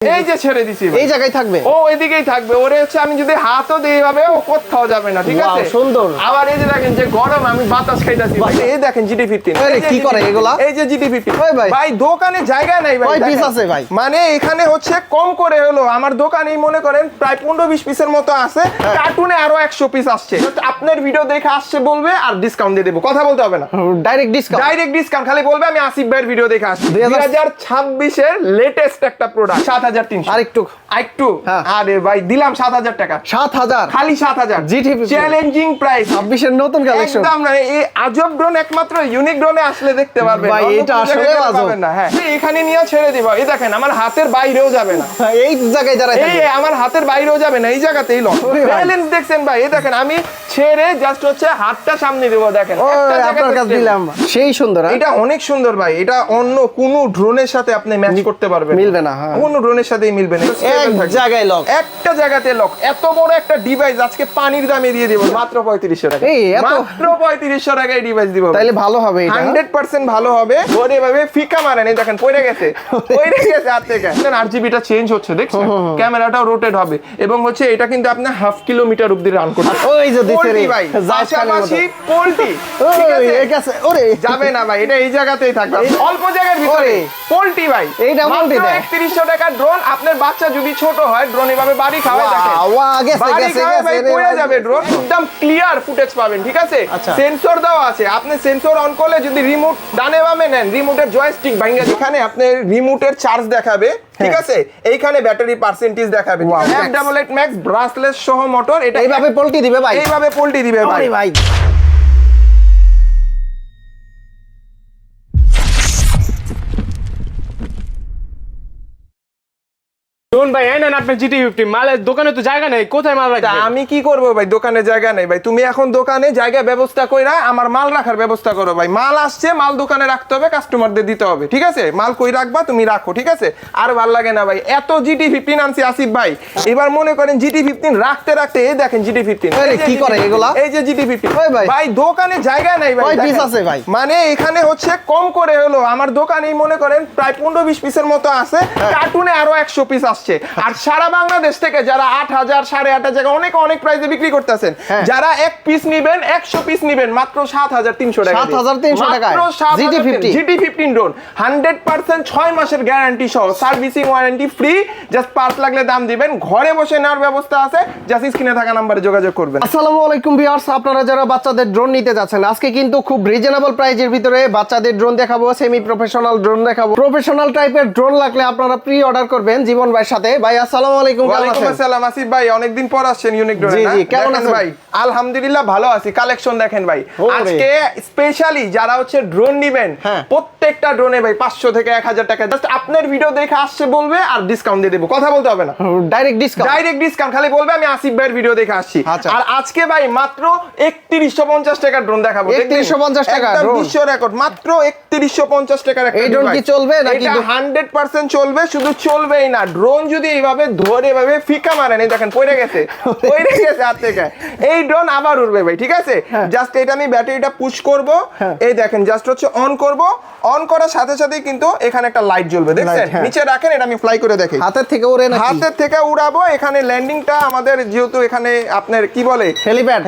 এই যে ছেড়ে দিছি এই জায়গায় থাকবে, ও এদিকেই থাকবে। ওরে হচ্ছে আমি যদি হাতও দিই ভাবে ও কোথাও যাবে না, ঠিক আছে? সুন্দর। আবার এই যে দেখেন যে গরম আমি বাতাস খাইতাছি ভাই। এই দেখেন GT15 কি করে এগুলা? এই যে GT15 ভাই ভাই দোকানে জায়গা নাই ভাই। কয় পিস আছে ভাই? মানে এখানে হচ্ছে কম করে হলো আমার দোকানেই মনে করেন প্রায় 15-20 পিসের মতো আছে। কার্টুনে আরো 100 পিস আসছে। আপনার ভিডিও দেখে আসছে বলবে আর ডিসকাউন্ট দিয়ে দেব, কথা বলতে হবে না। ডাইরেক্ট ডিসকাউন্ট খালি বলবে আমি আসিফ ভাইয়ের ভিডিও দেখে আসছি। 2026 এর লেটেস্ট একটা প্রোডাক্ট 7300। আরেকটু আরে ভাই দিলাম 7000 টাকা। 7000 খালি 7000 GT15 চ্যালেঞ্জিং প্রাইস। 26 এর নতুন কালেকশন। একদম না, এই আজব ড্রোন একমাত্র ইউনিক ড্রোনে আসলে দেখতে পারবেন ভাই। এটা আসলে আজব না। হ্যাঁ এখানে নিয়ে ছেড়ে দিব। এই দেখেন আমার হাতের বাইরেও যাবে না, এই জায়গায় দাঁড়ায় এই আমার হাতের বাইরেও যাবে না, এই জায়গাতেই লক। ব্যালেন্স দেখছেন ভাই? এই দেখেন আমি ছেড়ে জাস্ট হচ্ছে হাতটা সামনে দেব, দেখেন একটা আপনার কাছে দিলাম। সেই সুন্দর। এটা অনেক সুন্দর ভাই। এটা অন্য কোন ড্রোনের সাথে আপনি ম্যাচ করতে পারবেন মিলবে না। কোন ড্রোনের সাথেই মিলবে না। এক জায়গায় লক, একটা জায়গাতে লক। এত বড় একটা ডিভাইস আজকে পানির দামে দিয়ে দেব মাত্র 3500 টাকা। মাত্র 3500 টাকায় ডিভাইস দিব। তাইলে ভালো হবে, এটা 100% ভালো হবে। ওরে ভাবে ফিকা মারেন, এই দেখেন পড়ে গেছে হাত থেকে। আরজিবিটা চেঞ্জ হচ্ছে দেখছেন, ক্যামেরাটাও রোটেট হবে এবং হচ্ছে এটা কিন্তু আপনি হাফ কিলোমিটার অবধি রান করতে। ওই যে দিছে রে ভাই পাশাপাশি পোল্ট্রি ঠিক আছে। ওরে যাবে না ভাই, এটা এই জায়গাতেই থাকবে অল্প জায়গার ভিতরে। পোল্ট্রি ভাই এইটা পোল্ট্রি দেয় 3100 টাকা ড্রোন। আপনার বাচ্চা যদি ছোট হয় ড্রোন এভাবে বাড়ি খাওয়ায় দেখেন, বাড়ি খাওয়ায় ভাই পড়ে যাবে ড্রোন। একদম ক্লিয়ার ফুটেজ পাবেন, ঠিক আছে? সেন্সর দেওয়া আছে, আপনি সেন্সর অন করলে যদি রিমোট ডানে বামে নেন রিমোটের জয়স্টিক ভাঙা, যেখানে আপনি রিমোটের চার্জ দেখাবে, ঠিক আছে? এইখানে ব্যাটারি পার্সেন্টেজ দেখাবে। F88 Max ব্রাসলেস সহ মোটর। এটা এইভাবে পোল্ট্রি দিবে ভাই, এইভাবে পোল্ট্রি দিবে ভাই। ভাই নেন আপনার GT15 মালের দোকানে তো জায়গা নেই, কোথায় মাল রাখবেন? আমি কি করব ভাই, দোকানে জায়গা নেই ভাই। তুমি এখন দোকানে জায়গা ব্যবস্থা কইরা আমার মাল রাখার ব্যবস্থা করো ভাই। মাল আসছে, মাল দোকানে রাখতে হবে, কাস্টমারদের দিতে হবে, ঠিক আছে? মাল কই রাখবা তুমি রাখো, ঠিক আছে? আর ভাল লাগে না ভাই, এত GT15 আনছি আসিফ ভাই। এবার মনে করেন GT15 রাখতে রাখতে এই দেখেন GT15 কি করে এগুলা? এই যে GT15 ভাই ভাই দোকানে জায়গা নাই ভাই। পিস আছে ভাই? মানে এখানে হচ্ছে কম করে হলো আমার দোকানেই মনে করেন প্রায় 15-20 পিসের মতো আছে। কার্টুনে আরো 100 পিস আসছে। আর সারা বাংলাদেশ থেকে যারা 8000 8500 অনেক প্রাইসে বিক্রি করতেছেন, যারা এক পিস নিবেন 100 পিস নিবেন মাত্র 7300 টাকা। 7300 টাকা GT15 ড্রোন 100% 6 মাসের গ্যারান্টি সহ, servicing warranty free. Just parts লাগলে দাম দিবেন, ঘরে বসে নেওয়ার ব্যবস্থা আছে। জাস্ট স্ক্রিনে থাকা নম্বরে যোগাযোগ করবেন। আসসালামু আলাইকুম ভিউয়ার্স, আপনারা যারা বাচ্চাদের ড্রোন নিতে যাচ্ছেন, আজকে কিন্তু খুব রিজনেবল প্রাইজের ভিতরে বাচ্চাদের ড্রোন দেখাবো, সেমি প্রফেশনাল ড্রোন দেখাবো। প্রফেশনাল টাইপের ড্রোন লাগলে আপনারা প্রি অর্ডার করবেন জীবন ভাইয়ের সাথে। ভাই আসসালামু আলাইকুম। ওয়ালাইকুম আসসালাম আসিফ ভাই, অনেকদিন পর আসছেন ইউনিক ড্রোনে। জি কেমন আছেন ভাই? আলহামদুলিল্লাহ ভালো আছি। কালেকশন দেখেন ভাই, আজকে স্পেশালি যারা হচ্ছে ড্রোন নেবেন প্রত্যেকটা ড্রোনে ভাই 500 থেকে 1000 টাকা। জাস্ট আপনার ভিডিও দেখে আসছে বলবে আর ডিসকাউন্ট দিয়ে দেব, কথা বলতে হবে না। ডাইরেক্ট ডিসকাউন্ট খালি বলবে আমি আসিফ ভাইয়ের ভিডিও দেখে আসছি। আর আজকে ভাই মাত্র 3150 টাকার ড্রোন দেখাবো। 3150 টাকা একদম বিশ্ব রেকর্ড, মাত্র 3150 টাকার একটা এই ড্রোন কি চলবে নাকি? এটা 100% চলবে। শুধু চলবেই না, ড্রোন যদি এইভাবে ধরে এভাবে ফিকা মারেন, এই দেখেন পড়ে গেছে হাত থেকে, এই ড্রোন আবার উড়বে ভাই, ঠিক আছে? জাস্ট এটা আমি ব্যাটারিটা পুশ করব, এই দেখেন জাস্ট হচ্ছে অন করব। অন করার সাথে সাথেই কিন্তু এখানে একটা লাইট জ্বলবে, দেখছেন? নিচে রাখেন, এটা আমি ফ্লাই করে দেখি। হাতের থেকে উড়ে নাকি? হাতের থেকে উড়াবো। এখানে ল্যান্ডিংটা আমাদের যেহেতু এখানে আপনার কি বলে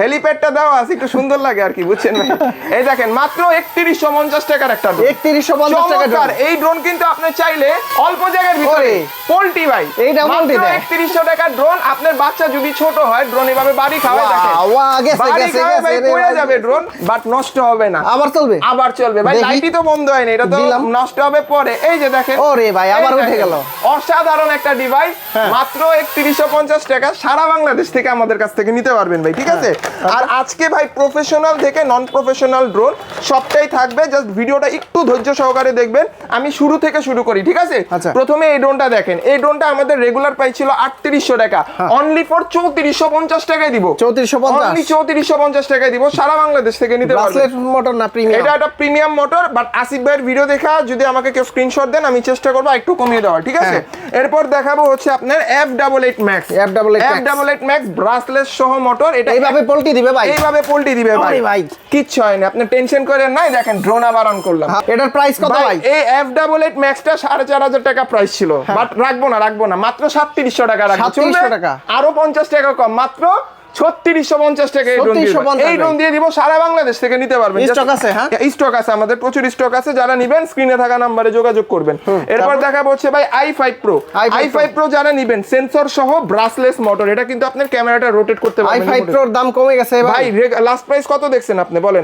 হেলিপ্যাডটা দেওয়া আছে, একটু সুন্দর লাগে আর কি, বুঝছেন ভাই? এই দেখেন মাত্র 3150 টাকার একটা ড্রোন। 3150 টাকা। এই ড্রোন কিন্তু আপনি চাইলে অল্প জায়গার ভিতরে পোল্ট্রি ভাই, এইটা পোল্ট্রি দেয় 3100 টাকার ড্রোন। আপনার বাচ্চা যদি ছোট হয় ড্রোন এভাবে বাড়ি খাওয়ায় দেখেন, ভাই পড়ে যাবে ড্রোন, বাট নষ্ট হবে না, আবার চলবে ভাই। লাইটই তো বন্ধ হয়নি, এটা তো নষ্ট হবে পরে। এই যে দেখেন, ওরে ভাই আবার উঠে গেল। অসাধারণ একটা ডিভাইস, মাত্র 3150 টাকা। সারা বাংলাদেশ থেকে আমাদের কাছ থেকে নিতে পারবেন ভাই, ঠিক আছে? আর আজকে ভাই প্রফেশনাল থেকে নন প্রফেশনাল ড্রোন সবটাই থাকবে। জাস্ট ভিডিওটা একটু ধৈর্য সহকারে দেখবেন। আমি শুরু থেকে শুরু করি, ঠিক আছে? প্রথমে এই ড্রোনটা দেখেন। এই ড্রোনটা আমাদের রেগুলার প্রাইস ছিল 3800 টাকা, অনলি ফর 3450 টাকায় দিব। 3450 টাকায় দিব। সারা বাংলাদেশ থেকে নিতে পারবেন। মোটর না প্রিমিয়াম? এটা একটা প্রিমিয়াম মোটর, বাট আসিফ ভাইয়ের ভিডিও দেখা যদি আমাকে কেউ স্ক্রিনশট দেন আমি চেষ্টা করব একটু কমিয়ে দেওয়ার, ঠিক আছে? এরপর দেখাবো হচ্ছে আপনার F88 Max ব্রাসলেস সহ মোটর। এটা এইভাবে পোল্ট্রি দিবে ভাই? এইভাবে পোল্ট্রি দিবে ভাই, কিচ্ছু হয় না, আপনি টেনশন করেন না। দেখেন ড্রোন আবার অন করলাম। এটার প্রাইস কত ভাই? এই F88 Max টা 4500 টাকা প্রাইস ছিল, বাট রাখবো না মাত্র 3700 টাকা রাখবো। 3700 টাকা। আরো 50 টাকা কম, মাত্র 3650 টাকা এই ড্রোন দিয়ে 3650 এই ড্রোন দিয়ে দিব, সারা বাংলাদেশ থেকে নিতে পারবেন। স্টক আছে? হ্যাঁ, স্টক আছে, আমাদের প্রচুর স্টক আছে। যারা নেবেন স্ক্রিনে থাকা নম্বরে যোগাযোগ করবেন। এরপর দেখাবো হচ্ছে ভাই i5 Pro। i5 Pro যারা নেবেন সেন্সর সহ ব্রাসলেস মোটর, এটা কিন্তু আপনার ক্যামেরাটা রোটেট করতে পারবেন। i5 Pro দাম কমে গেছে ভাই লাস্ট প্রাইস কত দেখছেন আপনি বলেন?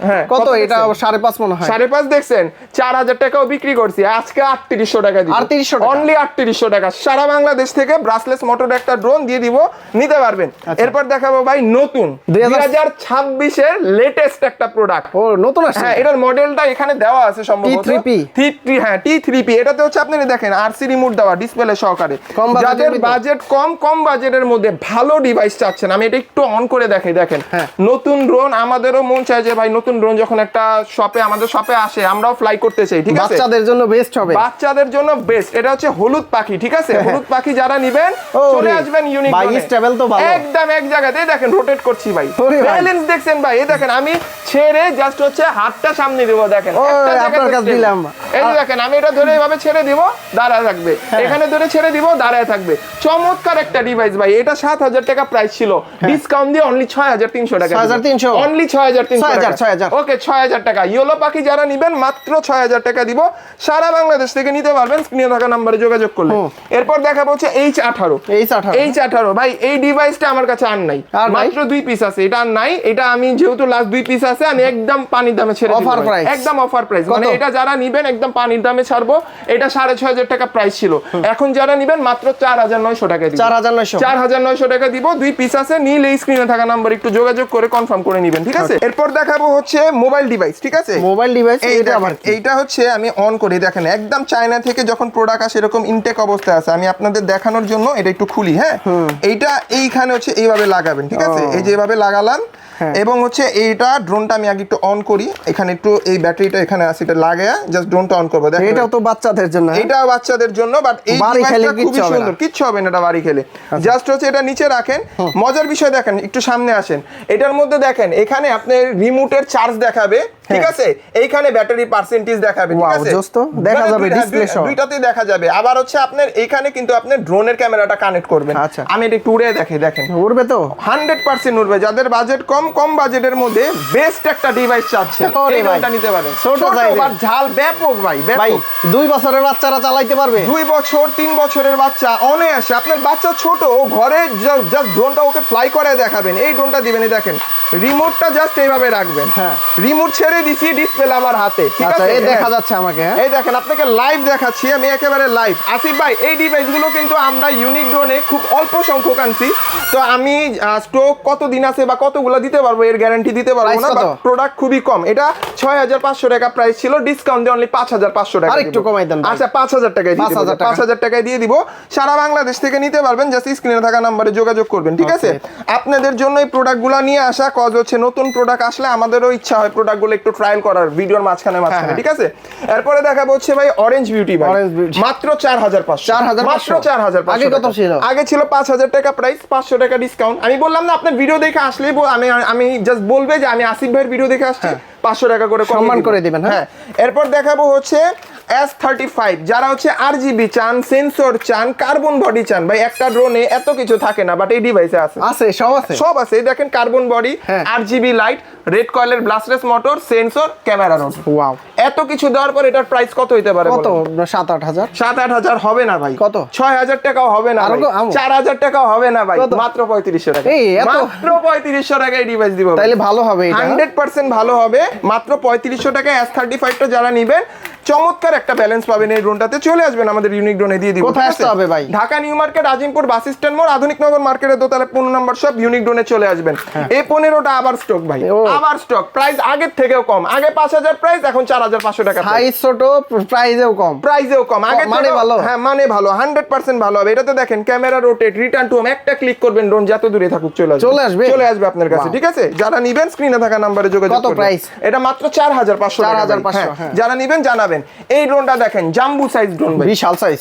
হ্যাঁ, কত এটা? 5.5 মনে হয়। 5.5 দেখছেন, 4000 টাকাও বিক্রি করছি, আজকে 3800 টাকা দিব। 3800 টাকা, অনলি 3800 টাকা সারা বাংলাদেশ থেকে ব্রাসলেস মোটর একটা ড্রোন দিয়ে দিব, নিতে পারবেন। এরপর দেখাবো ভাই নতুন 2026 এর লেটেস্ট একটা প্রোডাক্ট। ও নতুন আসছে? হ্যাঁ, এটার মডেলটা এখানে দেওয়া আছে সম্ভবত T3P। হ্যাঁ, T3P। এটাতে হচ্ছে আপনি দেখেন আরসি রিমোট দেওয়া, ডিসপ্লে সহকারে। যাদের বাজেট কম বাজেটের মধ্যে ভালো ডিভাইস চাচ্ছেন, আমি এটা একটু অন করে দেখাই। দেখেন নতুন ড্রোন, আমাদেরও মন চায় যে ভাই নতুন ড্রোন যখন একটা আমাদের শপে আসে আমরাও ফ্লাই করতে চাই, ঠিক আছে? বাচ্চাদের জন্য বেস্ট হবে, বাচ্চাদের জন্য বেস্ট। এটা হচ্ছে হলুদ পাখি, ঠিক আছে? হলুদ পাখি যারা নেবেন চলে আসবেন ইউনিক ড্রোনে। একদম এক জায়গাতে দেখেন রোটেট করছি ভাই, ব্যালেন্স দেখছেন ভাই? এই দেখেন আমি ছেড়ে জাস্ট হচ্ছে হাতটা সামনে দিব, দেখেন আপনার কাছে দিলাম। এই দেখেন আমি এটা ধরে এইভাবে ছেড়ে দিব, দাঁড়ায় থাকবে। এখানে ধরে ছেড়ে দিব, দাঁড়ায় থাকবে। চমৎকার একটা ডিভাইস ভাই। এটা 7000 টাকা প্রাইস ছিল, ডিসকাউন্ট দিয়ে অনলি 6300 টাকা। 6300, অনলি 6300 টাকা। 6000। ওকে, 6000 টাকা। ইয়েলো পাখি যারা নেবেন মাত্র 6000 টাকা দিব, সারা বাংলাদেশ থেকে নিতে পারবেন স্ক্রিনে থাকা নম্বরে যোগাযোগ করলে। এরপর দেখাবো হচ্ছে H18 ভাই। এই ডিভাইসটা আমার কাছে আর নাই, মাত্র 2 পিস আছে। এটা আর নাই, এটা আমি যেহেতু লাস্ট 2 পিস আছে আমি একদম পানির দামে ছেড়ে দিব, একদম অফার প্রাইস। মানে এটা যারা নেবেন একদম পানির দামে ছাড়বো। এটা 6500 টাকা প্রাইস ছিল, এখন যারা নেবেন মাত্র 4900 টাকা দিব। 4900 টাকা দিব, 2 পিস আছে। নিলে এই স্ক্রিনে থাকা নাম্বার একটু যোগাযোগ করে কনফার্ম করে নেবেন, ঠিক আছে? এরপর দেখাবো হচ্ছে মোবাইল ডিভাইস, ঠিক আছে? মোবাইল ডিভাইস এইটা হচ্ছে আমি অন করি, দেখেন একদম চায়না থেকে যখন প্রোডাক্ট আসে এরকম ইনটেক অবস্থায় আছে। আমি আপনাদের দেখানোর জন্য এটা একটু খুলি। হ্যাঁ, এইটা এইখানে হচ্ছে এইভাবে লাগাবেন, ঠিক আছে? এই যে এইভাবে লাগালাম, এবং হচ্ছে এইটা ড্রোনটা আমি আগে একটু অন করি। এখানে একটু এই ব্যাটারিটা এখানে আছে, এটা লাগায়া জাস্ট ড্রোনটা অন করব। দেখেন এটাও তো বাচ্চাদের জন্য, এটাও বাচ্চাদের জন্য, বাট এই ডিভাইসটা খুবই সুন্দর, কিচ্ছু হবে না এটা বাড়ি খেলে। জাস্ট হচ্ছে এটা নিচে রাখেন। মজার বিষয় দেখেন, একটু সামনে আসেন। এটার মধ্যে দেখেন এখানে আপনার রিমোটের চার্জ দেখাবে, ঠিক আছে? এইখানে ব্যাটারি পার্সেন্টেজ দেখাবে, ঠিক আছে? দেখা যাবে ডিসপ্লে সহ, দুইটাতেই দেখা যাবে। আবার হচ্ছে আপনার এইখানে কিন্তু আপনি ড্রোনের ক্যামেরাটা কানেক্ট করবেন। আচ্ছা, আমি এটা একটু উড়ে দেখাই, দেখেন উড়বে তো 100% উড়বে। যাদের বাজেট কম বাজেটের মধ্যে বেস্ট একটা ডিভাইস চাচ্ছে, এই ড্রোনটা নিতে পারেন। ছোট আর ঝাল ব্যাপক ভাই, ভাই 2 বছরের বাচ্চারা চালাতে পারবে। 2 বছর 3 বছরের বাচ্চা অনায়াসে। আপনার বাচ্চা ছোট, ও ঘরে জাস্ট ড্রোনটা ওকে ফ্লাই করে দেখাবেন, এই ড্রোনটা দিবেন। এই দেখেন রিমোটটা জাস্ট এইভাবে রাখবেন। হ্যাঁ, রিমোট ছেড়ে দিছি, ডিসপ্লে আমার হাতে, ঠিক আছে? এই দেখা যাচ্ছে আমাকে। এই দেখেন আপনাকে লাইভ দেখাচ্ছি আমি, একেবারে লাইভ। আসিফ ভাই, এই ডিভাইসগুলো কিন্তু আমরা ইউনিক ড্রোনে খুব অল্প সংখ্যক আনছি, তো আমি স্টক কত দিন আছে বা কতগুলো দিতে পারবো এর গ্যারান্টি দিতে পারবো না। প্রোডাক্ট খুবই কম। এটা 6500 টাকা প্রাইস ছিল, ডিসকাউন্ট দিয়ে অনলি 5500 টাকা। আরেকটু কমাই দেন। আচ্ছা, 5000 টাকায় দিয়ে দিব, 5000 টাকায় দিয়ে দিব। সারা বাংলাদেশ থেকে নিতে পারবেন, জাস্ট স্ক্রিনে থাকা নম্বরে যোগাযোগ করবেন, ঠিক আছে? আপনাদের জন্য এই প্রোডাক্টগুলো নিয়ে আসা, কজ হচ্ছে নতুন প্রোডাক্ট আসলে আমাদেরও ইচ্ছা হয় প্রোডাক্টগুলো একটু ট্রায়াল করার ভিডিওর মাঝখানে, ঠিক আছে? এরপরে দেখাবো হচ্ছে ভাই অরেঞ্জ বিউটি, মাত্র 4500। মাত্র 4500। আগে কত ছিল? আগে ছিল 5000 টাকা প্রাইস, 500 টাকা ডিসকাউন্ট। আমি বললাম না, আপনার ভিডিও দেখে আসলেই আমি জাস্ট বলবে যে আমি আসিফ ভাইয়ের ভিডিও দেখে আসছি, 500 টাকা করে সম্মান করে দিবেন। হ্যাঁ, এরপর দেখাবো হচ্ছে S35, যারা হচ্ছে RGB চান, সেন্সর চান, কার্বন বডি চান। ভাই একটা ড্রোনে এত কিছু থাকে না, বাট এই ডিভাইসে আছে, সব আছে। এই দেখেন carbon body, RGB light, red কয়েলের brushless motor, sensor, camera road. Wow, এত কিছু দেওয়ার পর এটার প্রাইস কত হইতে পারে? কত? 7-8000। 7-8000 হবে না ভাই। কত? 6000 টাকাও হবে না ভাই, 4000 টাকাও হবে না ভাই, মাত্র 3500 টাকা। মাত্র 3500 টাকায় ডিভাইস দিব, তাইলে ভালো হবে, এটা 100% ভালো হবে। মাত্র 3500 টাকায় S35 টা যারা নেবেন, চমৎকার একটা ব্যালেন্স পাবেন এই ড্রোনটাতে। চলে আসবেন আমাদের ইউনিক ড্রোনে, দিয়ে দিব। কোথায় আসতে হবে ভাই? Dhaka new market, Azimpur bus stand মোড়, আধুনিক নগর মার্কেটের দোতলা 15 নম্বর শপ, ইউনিক ড্রোনে চলে আসবেন। এই 15টা আবার স্টক ভাই, আবার স্টক। প্রাইস আগের থেকেও কম, আগে 5000 প্রাইস, এখন 4500 টাকা। সাইজ ছোট, প্রাইসেও কম। আগে মানে ভালো। হ্যাঁ, মানে ভালো, 100% ভালো হবে। এটাতে দেখেন camera rotate, return to home, একটা ক্লিক করবেন ড্রোন যত দূরে থাকুক চলে আসবে আপনার কাছে, ঠিক আছে? যারা নেবেন স্ক্রিনে থাকা নম্বরে যোগাযোগ করবেন। কত প্রাইস? এটা মাত্র 4500 টাকা। যারা নেবেন জানাবেন। পারবেন। এই ড্রোনটা দেখেন জাম্বু সাইজ ড্রোন ভাই, বিশাল সাইজ।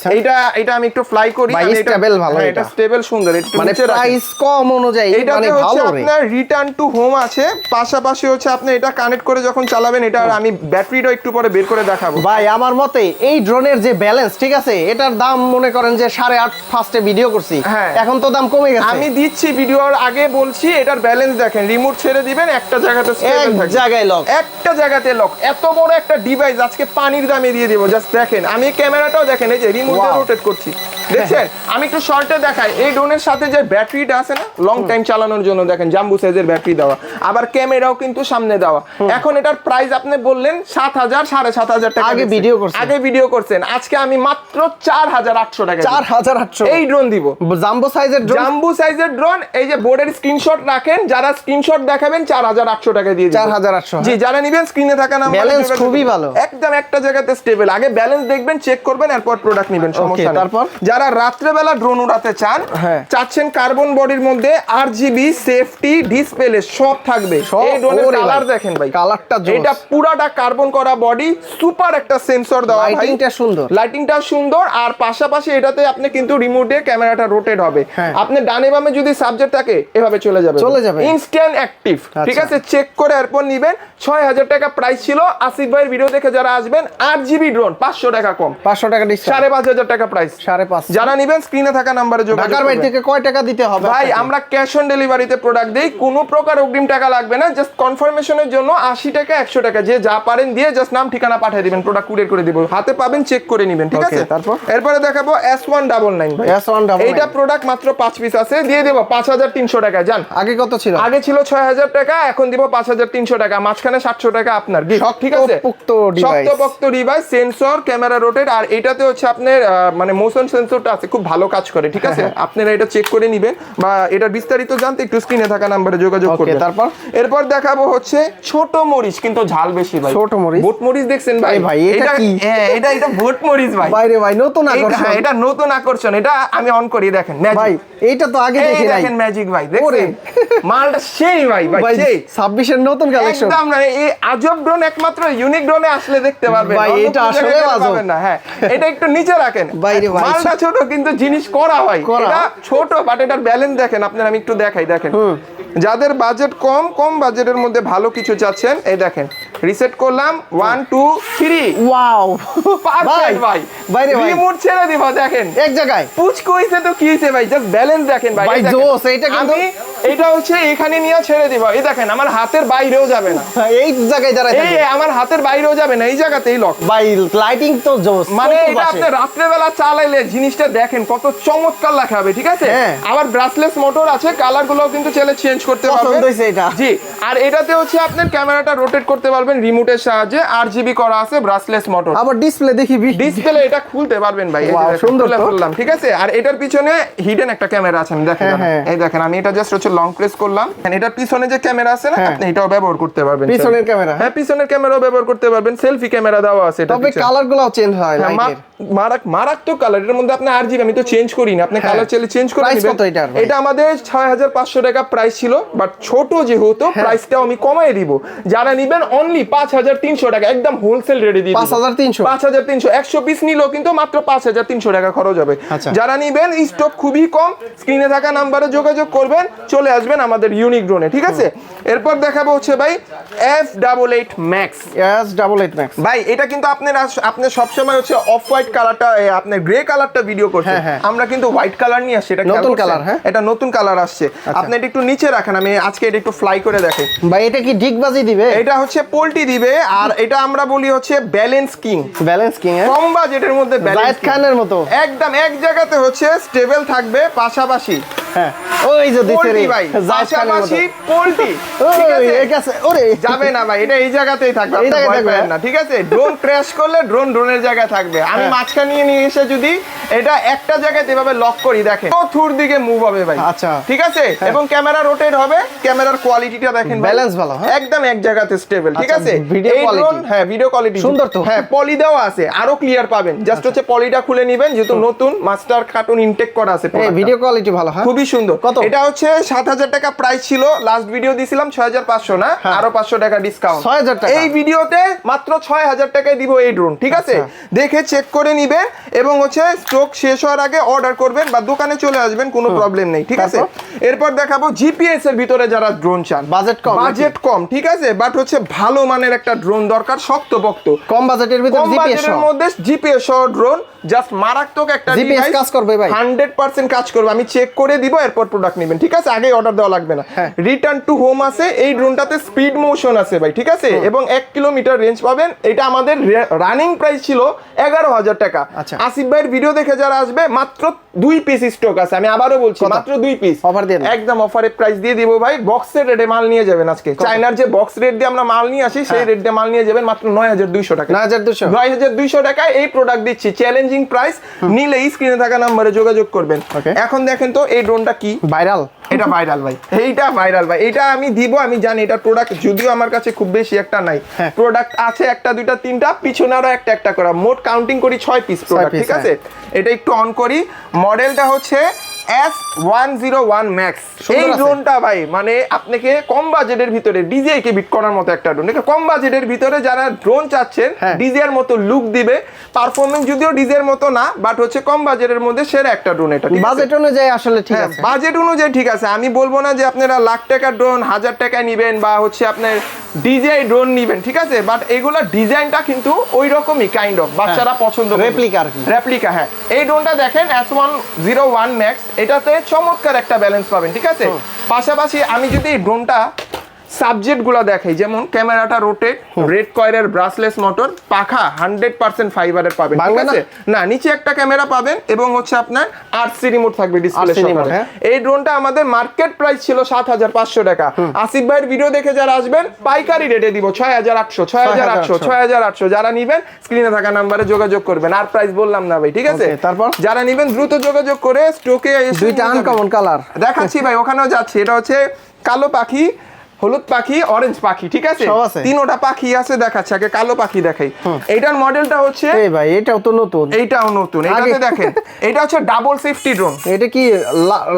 এটা আমি একটু ফ্লাই করি, ভাই, এটা stable ভালো, হ্যাঁ, এটা এটা স্টেবল সুন্দর, এটা মানে নিচে রাখেন। প্রাইস কম অনুযায়ী মানে এটাতে ভালো হচ্ছে রে। আপনার রিটার্ন টু হোম আছে, পাশাপাশি হচ্ছে আপনি এটা কানেক্ট করে যখন চালাবেন, এটা আর আমি ব্যাটারিটা একটু পরে বের করে দেখাবো। ভাই আমার মতে এই ড্রোনের যে ব্যালেন্স, ঠিক আছে, এটার দাম মনে করেন যে 8.5 ফার্স্টে ভিডিও করছি, হ্যাঁ। এখন তো দাম কমে গেছে। আমি দিচ্ছি ভিডিওর আগে বলছি, এটার ব্যালেন্স দেখেন, রিমোট ছেড়ে দিবেন, একটা জায়গাতে এক স্টেবল থাকবে, জায়গায় লক। একটা জায়গাতে লক। এত বড় একটা ডিভাইস আজকে পানির দামে দিয়ে দিব, জাস্ট দেখেন। আমি ক্যামেরাটাও দেখেন, এই যে রিমোট দিয়ে Wow. রোটেট করছি, দেখছেন? আমি একটু শর্টে দেখাই, এই ড্রোনের সাথে যে ব্যাটারিটা আছে না, লং টাইম চালানোর জন্য দেখেন জাম্বু সাইজের ব্যাটারি দেওয়া, আবার ক্যামেরাও কিন্তু সামনে দেওয়া। এখন এটার প্রাইস আপনি বললেন 7,000 7,500 টাকা, আগে দিচ্ছেন। ভিডিও করছেন। আগে ভিডিও করছেন, আজকে আমি মাত্র 4,800 টাকা 4,800 এই ড্রোন দিব। জাম্বো সাইজের ড্রোন, জাম্বু সাইজের ড্রোন, এই যে বোর্ডের স্ক্রিনশট রাখেন, যারা স্ক্রিনশট দেখাবেন 4,800 টাকা দিয়ে দিবেন। 4,800 জি, যারা নেবেন স্ক্রিনে থাকা নাম্বারে Balance যোগাযোগ খুবই করবেন। ভালো। একদম একটা জায়গাতে স্টেবল, আগে ব্যালেন্স দেখবেন, চেক করবেন, এরপর প্রোডাক্ট নেবেন, সমস্যা নেই। তারপর? যারা রাত্রেবেলা ড্রোন উড়াতে চান, হ্যাঁ। চাচ্ছেন কার্বন বডির মধ্যে RGB সেফটি ডিসপ্লে সব থাকবে। সব, এই ড্রোনের ওরে কালার ভাই, দেখেন ভাই, কালারটা জোস। এটা পুরাটা কার্বন করা বডি, সুপার একটা সেন্সর দেওয়া ভাই, লাইটিংটা সুন্দর। লাইটিংটা সুন্দর, আর পাশাপাশি এটাতে আপনি কিন্তু রিমোটে ক্যামেরাটা রোটেট হবে। হ্যাঁ। আপনি ডানে বামে যদি সাবজেক্ট থাকে এভাবে চলে যাবে, ইনস্ট্যান্ট অ্যাক্টিভ, ঠিক আচ্ছা। আছে? চেক করে এরপর নিবেন। 6,000 টাকা প্রাইস ছিল, আসিফ ভাইয়ের ভিডিও দেখে যারা আসবেন, 8GB ড্রোন 500 টাকা কম, 500 টাকা ডিসকাউন্ট, 5,500 টাকা প্রাইস। 5.5। যারা নিবেন স্ক্রিনে থাকা নাম্বারে যোগাযোগ ঢাকার বাইরে করবেন। থেকে কয় টাকা দিতে হবে ভাই আপনাকে? আমরা ক্যাশ অন ডেলিভারিতে প্রোডাক্ট দেই, কোনো প্রকার অগ্রিম টাকা লাগবে না, জাস্ট কনফার্মেশনের জন্য 80 টাকা 100 টাকা যে যা পারেন দিয়ে জাস্ট নাম ঠিকানা পাঠিয়ে দিবেন, প্রোডাক্ট কুরিয়ার করে দিব, হাতে পাবেন, চেক করে নেবেন, ঠিক Okay, আছে? তারপর? এরপরে দেখাবো S199 ভাই, S199 এইটা প্রোডাক্ট মাত্র 5 পিস আছে, দিয়ে দেব 5,300 টাকা। জান, আগে কত ছিল? আগে ছিল 6,000 টাকা, এখন দিব 5,300 টাকা, মাঝখানে 700 টাকা আপনার gift, ঠিক আছে? শক্তপোক্ত device। শক্তপোক্ত ডিভাইস, সেন্সর, ক্যামেরা রোটেট, আর এটাতে হচ্ছে আপনার মানে মোশন সেন্সরটা আছে, খুব ভালো কাজ করে, ঠিক আছে? আপনারা এটা চেক করে নেবেন, বা এটা বিস্তারিত জানতে একটু স্ক্রিনে থাকা নম্বরে যোগাযোগ Okay, করবেন। তারপর? এরপর দেখাবো হচ্ছে ছোট মরিচ, কিন্তু ঝাল বেশি ভাই। ছোট মরিচ? বোট মরিচ দেখছেন ভাই? এই ভাই, এটা কি? হ্যাঁ, এটা বোট মরিচ ভাই। বাইরে ভাই নতুন আকর্ষণ। হ্যাঁ, এটা নতুন আকর্ষণ, এটা আমি অন করি, দেখেন magic। ভাই এইটা তো আগে এই দেখি নাই। দেখেন ম্যাজিক ভাই, ওরে। দেখছেন? মালটা সেই ভাই, ভাই সেই 26 এর নতুন কালেকশন। একদম না, এই আজব ড্রোন একমাত্র ইউনিক ড্রোনে আসলে দেখতে পারবেন, ভাই, অন্য এটা কোনো আসলে জায়গায় আজব। পাবেন না। হ্যাঁ, এটা একটু নিচে রাখেন, বাইরে ভাই। মালটা ছোট কিন্তু জিনিস করা হয়, করা। এটা ছোট বাট এটার ব্যালেন্স দেখেন আপনার, আমি একটু দেখাই, দেখেন। যাদের বাজেট কম বাজেটের মধ্যে ভালো কিছু চাচ্ছেন, এই দেখেন, রিসেট করলাম, 1 2 3, ওয়াও পারফেক্ট ভাই। বাইরে ভাই রিমোট ছেড়ে দিব, দেখেন এক জায়গায়। পুচকো হইছে তো কি হইছে ভাই, জাস্ট ব্যালেন্স দেখেন ভাই, ভাই, এই দেখেন। জোস, এইটা কিন্তু- আমি এটা হচ্ছে এখানে নিয়ে ছেড়ে দিব, এই দেখেন আমার হাতের বাইরেও যাবে না, এই জায়গায় যারা এই আমার হাতের বাইরেও যাবে না, এই জায়গাতেই লক। ভাই লাইটিং তো জোস, মানে এটা চতুর্পাশে। আপনি রাত্রেবেলা চালাইলে জিনিসটা দেখেন কত চমৎকার দেখাবে, ঠিক আছে? হ্যাঁ। আবার ব্রাসলেস মোটর আছে, কালার গুলো কিন্তু চাইলে চেঞ্জ করতে পছন্দ পারবেন। হয়েছে এটা। জি, আর এটাতে হচ্ছে আপনার ক্যামেরাটা রোটেট করতে পারবেন রিমোটের সাহায্যে, RGB করা আছে, ব্রাসলেস মোটর। আবার ডিসপ্লে দেখি ডিসপ্লে এটা খুলতে পারবেন ভাই, এই যে Wow, দেখেন, সুন্দর খুলে তো। ফেললাম, ঠিক আছে? আর এটার পিছনে হিডেন একটা ক্যামেরা আছে, আমি দেখেন, হ্যাঁ, হ্যাঁ। এই দেখেন, আমি এটা জাস্ট হচ্ছে লং প্রেস করলাম, এটার পিছনে যে ক্যামেরা আছে না, হ্যাঁ। আপনি এটাও ব্যবহার করতে পারবেন, পিছনের ক্যামেরা। হ্যাঁ, পিছনের ক্যামেরাও ব্যবহার করতে পারবেন, সেলফি ক্যামেরা দেওয়া আছে এটার তবে পিছনে। কালার গুলাও চেঞ্জ হয় হ্যাঁ, লাইটের। মারাত্মক কালার, এর মধ্যে আপনি RGB, আমি তো চেঞ্জ করি না, আপনি হ্যাঁ। কালার চাইলে চেঞ্জ করে Price নেবেন। কত এটার ভাই? এটা আমাদের 6,500 টাকা প্রাইস ছিল, বাট ছোট যেহেতু হ্যাঁ। প্রাইসটাও আমি কমাই দিব, যারা নিবেন অনলি 5,300 টাকা, একদম হোলসেল রেটে দিয়ে 5,300? 5,300, 100 পিস নিলেও কিন্তু মাত্র 5,300 টাকা খরচ হবে। আচ্ছা। যারা নিবেন স্টক খুবই কম, স্ক্রিনে থাকা নাম্বারে যোগাযোগ করবেন, চলে আসবেন আমাদের ইউনিক ড্রোনে, ঠিক আছে? এরপর দেখাবো হচ্ছে ভাই F88 Max। S88 Max। ভাই এটা কিন্তু আপনি সবসময় হচ্ছে অফ হোয়াইট কালারটা, আপনার গ্রে কালারটা ভিডিও করছেন, হ্যাঁ, হ্যাঁ। আমরা কিন্তু হোয়াইট কালার নিয়ে আসছি, এটা খেয়াল নতুন করছেন? কালার, হ্যাঁ। এটা নতুন কালার আসছে, আপনি এটা একটু নিচে রাখেন, আমি আজকে এটা একটু ফ্লাই করে দেখাই। ভাই এটা কি ডিগবাজি দিবে? এটা হচ্ছে পোল্টি দিবে, আর এটা আমরা বলি হচ্ছে ব্যালেন্স কিং, ব্যালেন্স কিং এর কম বাজেটের মধ্যে ব্যালেন্স জায়েদ খানের মতো। একদম এক জায়গাতে হচ্ছে স্টেবল থাকবে, পাশাপাশি হ্যাঁ, ওই যে দিছে রে পোল্টি ভাই, জায়েদ খানের মতো। পাশাপাশি পোল্টি, ঠিক ওই আছে? এই কাছে ওরে যাবে না ভাই, এটা এই জায়গাতেই থাকবে, এই আপনি জায়গায় ভয় থাকবে, পাবেন না, ঠিক আছে? ড্রোন ক্র্যাশ করলে ড্রোনের জায়গায় থাকবে, আমি হ্যাঁ। মাঝখানে নিয়ে এসে যদি এটা একটা জায়গায় এভাবে লক করি, দেখেন চতুর দিকে মুভ হবে ভাই, আচ্ছা। ঠিক আছে? এবং ক্যামেরা রোটেট হবে, ক্যামেরার কোয়ালিটিটা দেখেন, Balance ভালো, হ্যাঁ? একদম এক জায়গাতে স্টেবল, ঠিক আচ্ছা, আছে? video এই quality। drone, হ্যাঁ, ভিডিও কোয়ালিটি সুন্দর তো। হ্যাঁ, পলি দেওয়া আছে, আরো ক্লিয়ার পাবেন, জাস্ট হচ্ছে পলিটা খুলে নেবেন, যেহেতু নতুন মাস্টার কার্টুন ইনটেক করা আছে এই product টা। ভিডিও কোয়ালিটি ভালো, হ্যাঁ? খুবই খুবই সুন্দর। কত? এটা হচ্ছে 7,000 টাকা প্রাইস ছিল, লাস্ট ভিডিও দিছিলাম 6,500 না, আরো 500 টাকা ডিসকাউন্ট। 6,000 টাকা। এই ভিডিওতে মাত্র 6,000 টাকায় দিব এই ড্রোন, ঠিক আছে? দেখে চেক করে নিবেন এবং হচ্ছে স্টক শেষ হওয়ার আগে অর্ডার করবেন বা দোকানে চলে আসবেন, কোনো প্রবলেম নেই, ঠিক আছে? এরপর দেখাবো জিপিএস এর ভিতরে যারা ড্রোন চান, বাজেট কম, বাজেট কম, ঠিক আছে, বাট হচ্ছে ভালো মানের একটা ড্রোন দরকার, শক্তপোক্ত, কম বাজেটের ভিতরে কম জিপিএস বাজেটের মধ্যে জিপিএস সহ ড্রোন, জাস্ট মারাত্মক একটা জিপিএস ডিভাইস, কাজ করবে ভাই 100% কাজ করবে। আমি চেক করে দিব, এরপর প্রোডাক্ট নেবেন, ঠিক আছে? আগে অর্ডার দেওয়া লাগবে না। রিটার্ন টু হোম আছে, এই ড্রোনটাতে স্পিড মোশন আছে ভাই, ঠিক আছে, এবং 1 কিলোমিটার রেঞ্জ পাবেন। এটা আমাদের রানিং প্রাইস ছিল 11,000 টাকা। আচ্ছা। আসিফ ভাইয়ের ভিডিও দেখে যারা আসবে, মাত্র 2 পিস স্টক আছে, আমি আবারও বলছি মাত্র 2 পিস অফার দিয়ে একদম অফারে প্রাইস দিয়ে দিব ভাই। বক্সের রেটে মাল নিয়ে যাবেন আজকে, চায়নার যে বক্স রেট দিয়ে আমরা মাল নিয়ে আসি সেই রেট দিয়ে মাল নিয়ে যাবেন মাত্র 9,200 টাকা। 9,200 9,200 টাকায় এই প্রোডাক্ট দিচ্ছি, চ্যালেঞ্জিং প্রাইস। নিলে স্ক্রিনে থাকা নম্বরে যোগাযোগ করবেন। এখন দেখেন তো এই ড্রোনটা কি ভাইরাল, এটা ভাইরাল ভাই, এইটা ভাইরাল ভাই, এটা আমি দিব, আমি জানি এটা প্রোডাক্ট যদিও আমার কাছে খুব বেশি একটা নাই, প্রোডাক্ট আছে 1, 2, 3, পিছনে আরো একটা করা, মোট কাউন্টিং করি 6 পিস প্রোডাক্ট, ঠিক আছে? এটা একটু অন করি, মডেলটা হচ্ছে S101 Max। এই ড্রোনটা ভাই মানে আপনাকে কম বাজেটের ভিতরে ডিজে কে বিট করার মতো একটা ড্রোন, কম বাজেটের ভিতরে যারা ড্রোন চাচ্ছেন ডিজে এর মতো লুক দিবে, পারফরম্যান্স যদিও ডিজে এর মতো না, বাট হচ্ছে কম বাজেটের মধ্যে সেরা একটা ড্রোন এটা, ঠিক আছে? বাজেট অনুযায়ী আসলে ঠিক আছে, বাজেট অনুযায়ী ঠিক আছে। আমি বলবো না যে আপনারা লাখ টাকার ড্রোন 1,000 টাকায় নিবেন বা হচ্ছে আপনার ডিজাই ড্রোন নিবেন, ঠিক আছে, বাট এগুলা ডিজাইনটা কিন্তু ওই রকমই কাইন্ড অফ বাচ্চারা পছন্দ করে, রেপ্লিকা আর কি, রেপ্লিকা। হ্যাঁ, এই ড্রোনটা দেখেন S101 Max, এটাতে চমৎকার একটা ব্যালেন্স পাবেন, ঠিক আছে? পাশাপাশি আমি যদি এই ড্রোনটা সাবজেক্ট গুলা দেখাই, যেমন ক্যামেরাটা রোটেট, রেড কয়েলের ব্রাসলেস মোটর, পাখা 100% ফাইবারের পাবেন, ঠিক আছে? না, নিচে একটা ক্যামেরা পাবেন এবং হচ্ছে আপনার RC রিমোট থাকবে ডিসপ্লে সহকারে। এই ড্রোনটা আমাদের মার্কেট প্রাইস ছিল 7,500 টাকা। আসিফ ভাইয়ের ভিডিও দেখে যারা আসবেন পাইকারি রেটে দিব 6,800 যারা নিবেন স্ক্রিনে থাকা নম্বরে যোগাযোগ করবেন। আর প্রাইস বললাম না ভাই, ঠিক আছে? তারপর যারা নিবেন দ্রুত যোগাযোগ করে স্টকে এসে দুইটা আনকমন কালার দেখাচ্ছি ভাই, ওখানেও যাচ্ছি। এটা হচ্ছে কালো পাখি, হলুদ পাখি, অরেঞ্জ পাখি, ঠিক আছে? তিনটা পাখি আছে, দেখাচ্ছে। আগে কালো পাখি দেখাই। এইটার মডেলটা হচ্ছে এই ভাই এটাও তো নতুন, এইটাও নতুন। এটাতে দেখেন এটা হচ্ছে ডাবল সেফটি ড্রোন। এটা কি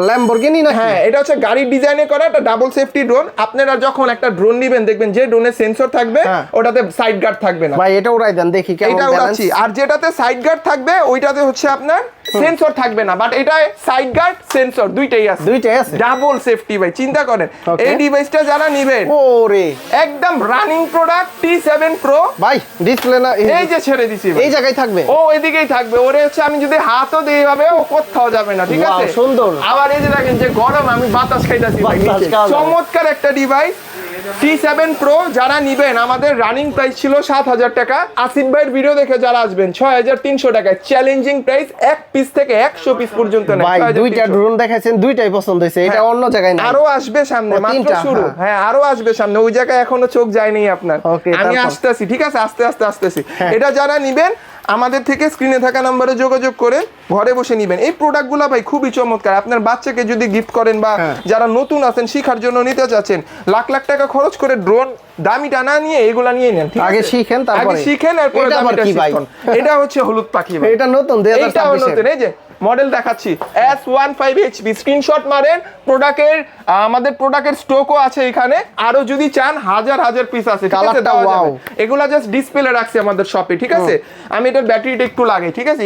ল্যাম্বরগিনি না? হ্যাঁ, এটা হচ্ছে গাড়ির ডিজাইনে করা একটা ডাবল সেফটি ড্রোন। আপনারা যখন একটা ড্রোন নেবেন দেখবেন যে ড্রোনের সেন্সর থাকবে, ওটাতে সাইড গার্ড থাকবে না ভাই, এটা উড়াই দেন দেখি কেমন এটা উড়াচ্ছি। আর যেটাতে সাইড গার্ড থাকবে ওইটাতে হচ্ছে আপনার সেন্সর থাকবে না, বাট এটায় সাইড গার্ড সেন্সর দুইটাই আছে, ডাবল সেফটি ভাই, চিন্তা করেন। এই ডিভাইসটা যারা নেবেন, ওরে একদম রানিং প্রোডাক্ট T7 Pro ভাই, ডিসপ্লে না এই যে ছেড়ে দিছি, এই জায়গায় থাকবে, ও এদিকেই থাকবে। ওরে হচ্ছে আমি যদি হাতও দিই এইভাবে ও কোথাও যাবে না, ঠিক আছে? সুন্দর। আবার এই যে দেখেন যে গরম, আমি বাতাস খাইতাছি ভাই, চমৎকার একটা ডিভাইস T7 Pro। যারা নিবেন, আমাদের রানিং প্রাইস ছিল 7,000 টাকা। আসিফ ভাইয়ের ভিডিও দেখে যারা আসবেন 6,300 টাকায়, চ্যালেঞ্জিং প্রাইস। 1 পিস থেকে 100 পিস পর্যন্ত নেয়। ভাই দুইটা ড্রোন দেখাইছেন, দুইটাই পছন্দ হয়েছে, এটা অন্য জায়গায় না, আরো আসবে সামনে, মাত্র শুরু। হ্যাঁ, আরো আসবে সামনে, ওই জায়গায় এখনো চোখ যায়নি আপনার। আমি আসতেছি, ঠিক আছে? আস্তে আস্তে আসতেছি। এটা যারা নিবেন আমাদের থেকে স্ক্রিনে থাকা নম্বরে যোগাযোগ করে ঘরে বসে নিবেন। এই প্রোডাক্টগুলো ভাই খুবই চমৎকার। আপনার বাচ্চাকে যদি গিফট করেন বা যারা নতুন আছেন শিখার জন্য নিতে চাচ্ছেন, লাখ লাখ টাকা খরচ করে ড্রোন দামিটা না নিয়ে এগুলা নিয়ে নেন, ঠিক আছে? আগে শিখেন, তারপরে আগে শিখেন, এরপর দামিটা শিখুন। এটা হচ্ছে হলুদ পাখি ভাই, এটা নতুন 2026 এই যে মডেল দেখাচ্ছি S15 HB। স্ক্রিনশট মারেন। প্রোডাক্টের আমাদের প্রোডাক্টের স্টকও আছে এখানে, আরো যদি চান হাজার পিস আছে, ঠিক আছে? এগুলা জাস্ট ডিসপ্লে রাখছি আমাদের শপে, ঠিক আছে? আমি এটার ব্যাটারিটা একটু লাগে, ঠিক আছে?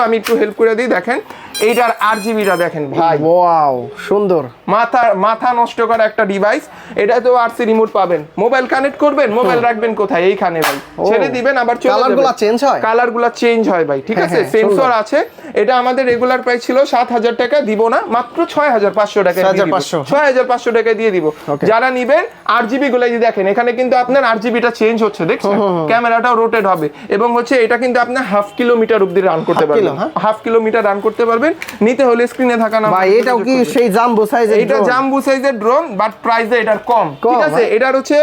আমি একটু হেল্প করে দিই। দেখেন এইটার RGBটা দেখেন ভাই, ওয়াও সুন্দর, মাথা নষ্ট করা একটা ডিভাইস। এটা তো RC রিমোট পাবেন, মোবাইল কানেক্ট করবেন, মোবাইল রাখবেন কোথায়? এইখানে ভাই, ছেড়ে দিবেন, আবার চলে যাবে। কালারগুলো চেঞ্জ হয় ভাই, ঠিক আছে? সেন্সর আছে। এটা আমাদের রেগুলার প্রাইস ছিল 7,000 টাকা, দিব না, মাত্র 6,500 টাকা, 6,500 টাকা দিয়ে দিব। যারা নিবেন RGB গুলো দেখেন, এখানে কিন্তু আপনার RGBটা চেঞ্জ হচ্ছে, দেখছেন? ক্যামেরাটাও রোটেট হবে এবং হচ্ছে এটা কিন্তু আপনার 1/2 কিলোমিটার অবধি রান করতে পারবেন, 1/2 কিলোমিটার রান করতে পারবেন। নিতে হলে স্ক্রিনে থাকা নাম্বার। ভাই এটাও কি সেই জাম্বো সাইজের? এটা জাম্বো সাইজের ড্রোন, বাট প্রাইসে এটার কম, ঠিক আছে? এটার হচ্ছে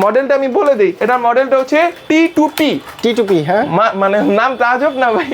মডেলটা আমি বলে দেই, এটার মডেলটা হচ্ছে T2P। হ্যাঁ, মানে নাম তাজব না ভাই,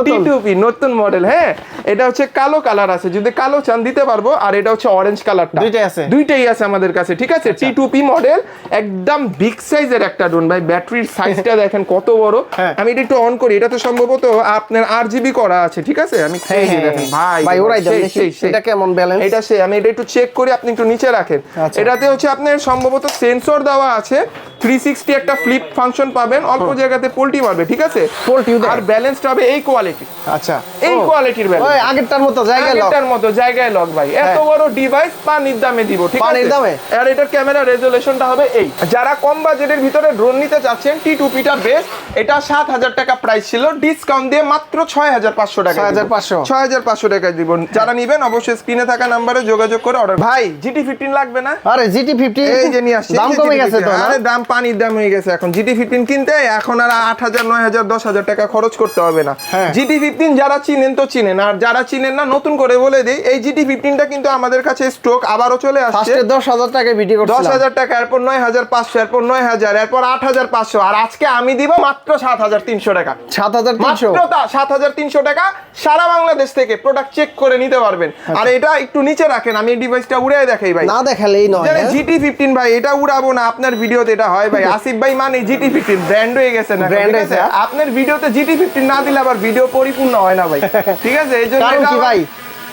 T2P নতুন মডেল। হ্যাঁ, এটা হচ্ছে কালো কালার আছে, যদি কালো চান দিতে পারবো, আর এটা হচ্ছে অরেঞ্জ কালারটা। দুইটাই আছে? দুইটাই আছে আমাদের কাছে, ঠিক আছে। T2P মডেল, একদম বিগ সাইজের একটা ড্রোন ভাই। ব্যাটারির সাইজটা দেখেন কত বড়। হ্যাঁ। আমি এটা একটু অন করি, এটা তো সম্ভবত আপনার RGB করা আছে, ঠিক আছে। আমি হ্যাঁ, এই যে দেখেন ভাই ওরাই দেন সেই, দেখি সেই, সেই। এটা কেমন ব্যালেন্স। এটা সে আমি এটা একটু চেক করি, আপনি একটু নিচে রাখেন। আচ্ছা। এটাতে হচ্ছে আপনার সম্ভবত সেন্সর দেওয়া আছে, 360 একটা ফ্লিপ ফাংশন পাবেন, অল্প জায়গাতে পোল্টি মারবে, ঠিক আছে। পোল্টিও দেয়? আর ব্যালেন্সটা হবে এই কোয়ালিটি, আচ্ছা এই কোয়ালিটির ওই ব্যালেন্স। আগেরটার মতো জায়গায় লক। আগেরটার মতো জায়গায় লক ভাই। এত বড় ডিভাইস পানির দামে দিব, ঠিক আছে। পানির দামে? আর এটার ক্যামেরা রেজোলিউশনটা হবে এই। যারা কম বাজেটের ভিতরে ড্রোন নিতে চাচ্ছেন, T2P টা বেস্ট। এটা 7,000 টাকা প্রাইস ছিল, ডিসকাউন্ট দিয়ে মাত্র 6,500 টাকা। 6,500 6,500 টাকায় দিব। যারা নিবেন অবশ্যই স্ক্রিনে থাকা নাম্বারে যোগাযোগ করে অর্ডার। ভাই GT15 লাগবে না? আরে GT50 এই যে নিয়ে আসছি, দাম এই যে কমে GT15 গেছে তো না? আরে দাম পানির দাম হয়ে গেছে এখন। GT15 কিনতে এখন আর 8,000 9,000 10,000 টাকা খরচ করতে হবে না। হ্যাঁ। GT15 যারা চিনেন তো চিনেন, আর যারা চিনেন না নতুন করে বলে দেই, এই GT15 টা কিন্তু আমাদের কাছে স্টক আবারও চলে আসছে। ফার্স্টে 10,000 টাকায় বিক্রি করছিলাম। 10,000 টাকা, এরপর 9,500, এরপর 9,000, এরপর 8,500, আর আজকে আমি দিব মাত্র 7,300 টাকা। 7,300 মাত্র 7,300 টাকা। সারা বাংলাদেশ থেকে প্রোডাক্ট চেক করে নিতে পারবেন। আর এটা একটু নিচে রাখেন, আমি এই ডিভাইসটা উড়ে দেখাই ভাই। না দেখালেই নয়। হ্যাঁ? GT15 ভাই, এটা উড়াবো না, আপনার ভিডিওতে এটা হয় ভাই। আসিফ ভাই মানে GT15 ব্র্যান্ড হয়ে গেছে না, Brand ঠিক হয়েছে, আছে। আপনার ভিডিওতে GT15 না দিলে আবার ভিডিও পরিপূর্ণ হয় না ভাই, ঠিক আছে। এই জন্য কারণ এটা কি ভাই?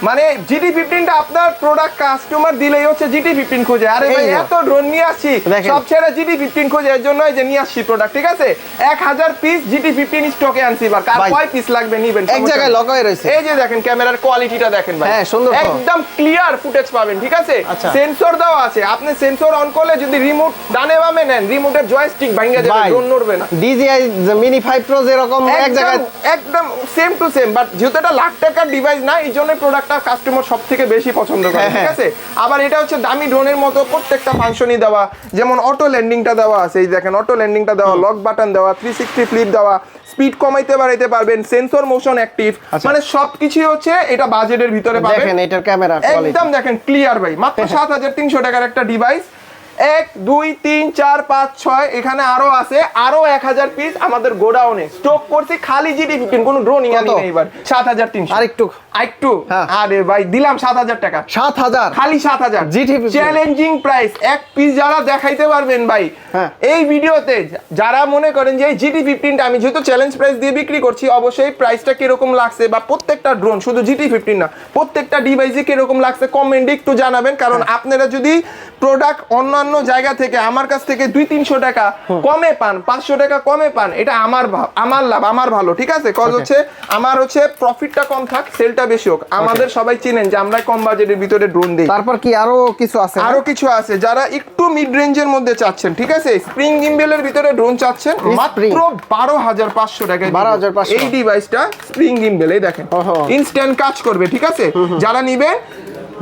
মানে GT15 টা আপনার প্রোডাক্ট কাস্টমার দিলেই হচ্ছে GT15 খুঁজে। আরে ভাই এই না। এত ড্রোন নিয়ে আসছি, দেখেন। সব ছেড়ে GT15 খুঁজে, এর জন্য এই যে নিয়ে আসছি প্রোডাক্ট, ঠিক আছে। 1,000 পিস GT15 স্টকে আনছি, বার কার ভাই, কয় পিস লাগবে নিবেন, এক সমস্যা জায়গায় নেই। লক হয়ে রয়েছে। এই যে দেখেন ক্যামেরার কোয়ালিটিটা দেখেন ভাই, হ্যাঁ, সুন্দর তো। একদম ক্লিয়ার ফুটেজ পাবেন, ঠিক আছে। আচ্ছা। সেন্সর দেওয়া আছে, আপনি সেন্সর অন করলে যদি রিমোট ডানে বামে নেন, রিমোটের জয়স্টিক ভাঙা যাবে, ভাই, ড্রোন নড়বে না। DJI মিনি 5 Pro যেরকম এক জায়গায় একদম সেম টু সেম, বাট যেহেতু এটা লাখ টাকার ডিভাইস না, এই জন্য প্রোডাক্টটা কাস্টমার সব থেকে বেশি পছন্দ করে, হ্যাঁ, ঠিক আছে। আবার এটা হচ্ছে দামি ড্রোনের মতো প্রত্যেকটা ফাংশনই দেওয়া, যেমন অটো ল্যান্ডিংটা দেওয়া আছে, এই দেখেন অটো ল্যান্ডিংটা দেওয়া, লক বাটন দেওয়া, 360 ফ্লিপ দেওয়া, স্পিড কমাইতে বাড়াইতে পারবেন, সেন্সর মোশন অ্যাক্টিভ, মানে সবকিছু হচ্ছে এটা বাজেটের ভিতরে পাবেন। দেখেন এটার ক্যামেরা কোয়ালিটি একদম দেখেন ক্লিয়ার ভাই, মাত্র 7,300 টাকার একটা ডিভাইস। 1 2 3 4 5 6 এখানে আরো আছে, আরো 1,000 পিস আমাদের গোডাউনে স্টক করছি, খালি GT15, কোনো ড্রোনিং আনি কত? নেই এবার। 7,300 আরেকটু আরেকটু হ্যাঁ। আরে ভাই দিলাম 7,000 টাকা, 7,000 খালি 7,000 GT15 চ্যালেঞ্জিং প্রাইস। এক পিস যারা দেখাইতে পারবেন ভাই হ্যাঁ। এই ভিডিওতে, যারা মনে করেন যে এই GT15 টা আমি যেহেতু চ্যালেঞ্জ প্রাইস দিয়ে বিক্রি করছি, অবশ্যই প্রাইসটা কিরকম লাগছে, বা প্রত্যেকটা ড্রোন শুধু GT15 না, প্রত্যেকটা ডিভাইসে কিরকম লাগছে কমেন্টে একটু জানাবেন। কারণ আপনারা যদি প্রোডাক্ট অন্যান্য জায়গা থেকে আমার কাছ থেকে 200-300 টাকা কমে পান, 500 টাকা কমে পান, এটা আমার লাভ, আমার ভালো, ঠিক আছে। কজ হচ্ছে আমার হচ্ছে প্রফিটটা কম থাক, সেলটা বেশি হোক। আমাদের সবাই চিনেন যে আমরা কম বাজেটের ভিতরে ড্রোন দেই। তারপর কি আরো কিছু আছে? আরো কিছু আছে, যারা একটু মিড রেঞ্জের মধ্যে চাচ্ছেন, ঠিক আছে, স্প্রিং গিম্বেলের ভিতরে ড্রোন চাচ্ছেন, মাত্র 12,500 টাকায় 12,500 এই ডিভাইসটা স্প্রিং গিম্বেল, এই দেখেন ওহো। ইনস্ট্যান্ট কাজ করবে, ঠিক আছে। যারা নিবে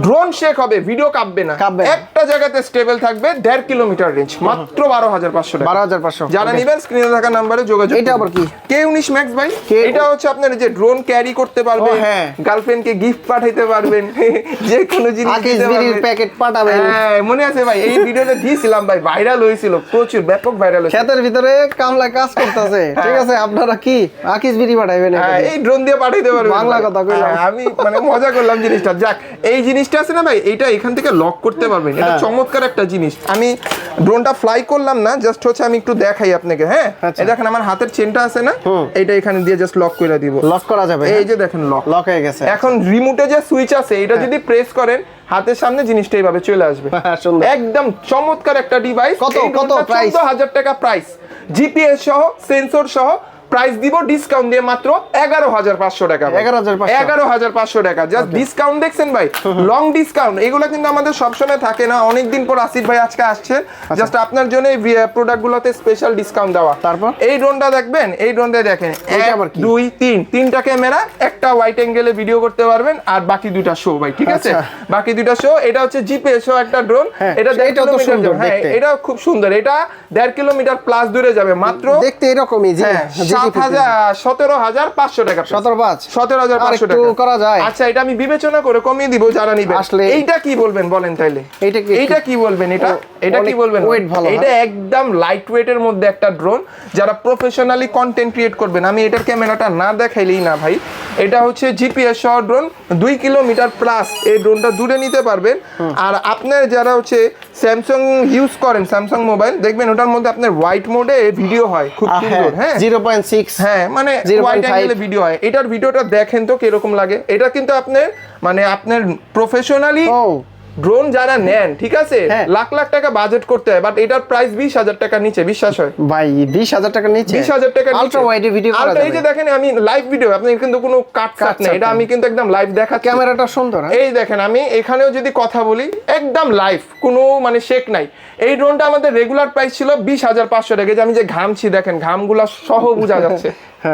ড্রোন শেক হবে, ভিডিও কাঁপবে না, কাঁপবে না। একটা জায়গাতে স্টেবল থাকবে, 1.5 কিলোমিটার রেঞ্জ, মাত্র 12,500 টাকা। 12,500 যারা নিবেন স্ক্রিনে থাকা নাম্বারে যোগাযোগ এটা আবার কি? K19 Max ভাই, এটা হচ্ছে আপনার যে ড্রোন ক্যারি করতে পারবেন, ও, হ্যাঁ। গার্লফ্রেন্ডকে গিফট পাঠাইতে পারবেন, যে কোনো জিনিস আকিস দিতে বিড়ির পারবেন। প্যাকেট পাঠাবেন। হ্যাঁ, মনে আছে ভাই, এই ভিডিওটা দিয়েছিলাম ভাই, ভাইরাল হয়েছিল, প্রচুর ব্যাপক ভাইরাল হয়েছিল। ক্ষেতের ভিতরে কামলা কাজ করতেছে, ঠিক আছে। আপনারা কি আকিস বিড়ি পাঠাইবেন? হ্যাঁ, এই ড্রোন দিয়ে পাঠাইতে পারবেন। বাংলা কথা কইলাম। হ্যাঁ, আমি মানে মজা করলাম জিনিসটা। যাক, এই জিনিসটা আছে না ভাই, এইটা এখান থেকে লক করতে পারবেন, এটা হ্যাঁ। চমৎকার একটা জিনিস। আমি ড্রোনটা ফ্লাই করলাম না, জাস্ট হচ্ছে আমি একটু দেখাই আপনাকে। হ্যাঁ, আচ্ছা। এই দেখেন আমার হাতের চেনটা আছে না, এইটা এখানে দিয়ে জাস্ট লক করে দিব। লক করা যাবে? এই যে দেখেন লক লক হয়ে গেছে। এখন রিমোটে যে সুইচ আছে, এটা যদি প্রেস করেন, হাতের সামনে জিনিসটা এইভাবে চলে আসবে। সুন্দর। একদম চমৎকার একটা ডিভাইস। কত প্রাইস? 14,000 টাকা প্রাইস, জিপিএস সহ, সেন্সর সহ। প্রাইস দিব ডিসকাউন্ট দিয়ে মাত্র 11,500 টাকা। 11,500 11,500 টাকা জাস্ট ডিসকাউন্ট। দেখছেন ভাই, লং ডিসকাউন্ট, এগুলো কিন্তু আমাদের সবসময় থাকে না। অনেকদিন পর আসিফ ভাই আজকে আসছেন, জাস্ট আপনার জন্য এই প্রোডাক্টগুলোতে স্পেশাল ডিসকাউন্ট দেওয়া। তারপর এই ড্রোনটা দেখবেন, এই ড্রোনটা দেখেন, এটা 1 আবার কি? 2 3 তিনটা ক্যামেরা, একটা ওয়াইড অ্যাঙ্গেলে ভিডিও করতে পারবেন, আর বাকি দুইটা শো ভাই, ঠিক আছে। আচ্ছা। বাকি দুইটা শো। এটা হচ্ছে জিপিএস শো একটা ড্রোন, হ্যাঁ, এটা 1.5 এটাও তো কিলোমিটার সুন্দর ড্রোন। হ্যাঁ, দেখতে। এটাও খুব সুন্দর, এটা 1.5 কিলোমিটার প্লাস দূরে যাবে মাত্র দেখতে এরকমই জি। হ্যাঁ, 17,500 টাকা। 17,500 একটু টাকা করা যায়? আচ্ছা, এটা আমি বিবেচনা করে কমিয়ে দিব যারা নিবে। আসলে এইটা কি বলবেন বলেন তাইলে? এইটা কি? এইটা কি বলবেন? এটা এটা কি বলবেন ওয়েট ভালো, এটা একদম লাইট ওয়েটের মধ্যে একটা ড্রোন, যারা প্রফেশনালি কন্টেন্ট ক্রিয়েট করবেন। আমি এটার ক্যামেরাটা না দেখাইলেই না ভাই, এটা হচ্ছে জিপিএস সহ ড্রোন, 2 কিলোমিটার প্লাস এই ড্রোনটা দূরে নিতে পারবেন। আর আপনার যারা হচ্ছে স্যামসাং ইউজ করেন, স্যামসাং মোবাইল দেখবেন ওটার মধ্যে আপনার হোয়াইট মোডে ভিডিও হয় খুব সুন্দর। হ্যাঁ 0.6 হ্যাঁ মানে 0.5 হোয়াইট অ্যাঙ্গেলে ভিডিও হয়। এটার ভিডিওটা দেখেন তো কিরকম লাগে। এটা কিন্তু আপনার মানে আপনার প্রফেশনালি ও ড্রোন যারা নেন, ঠিক আছে, হ্যাঁ। লাখ লাখ টাকা বাজেট করতে হয়, বাট এটার প্রাইস 20,000 টাকার নিচে, বিশ্বাস হয়? ভাই 20,000 টাকার নিচে 20,000 টাকার নিচে আলট্রা ওয়াইড ভিডিও করা এই যে যাবে। দেখেন আমি লাইভ ভিডিও, আপনি কিন্তু কোনো কাট নেই, এটা আমি কিন্তু একদম লাইভ দেখাচ্ছি। ক্যামেরাটা সুন্দর। এই দেখেন আমি এখানেও যদি কথা বলি একদম লাইভ, কোনো মানে শেক নাই। এই ড্রোনটা আমাদের রেগুলার প্রাইস ছিল 20,500 টাকা। যে আমি যে ঘামছি দেখেন, ঘামগুলা সহ বোঝা যাচ্ছে।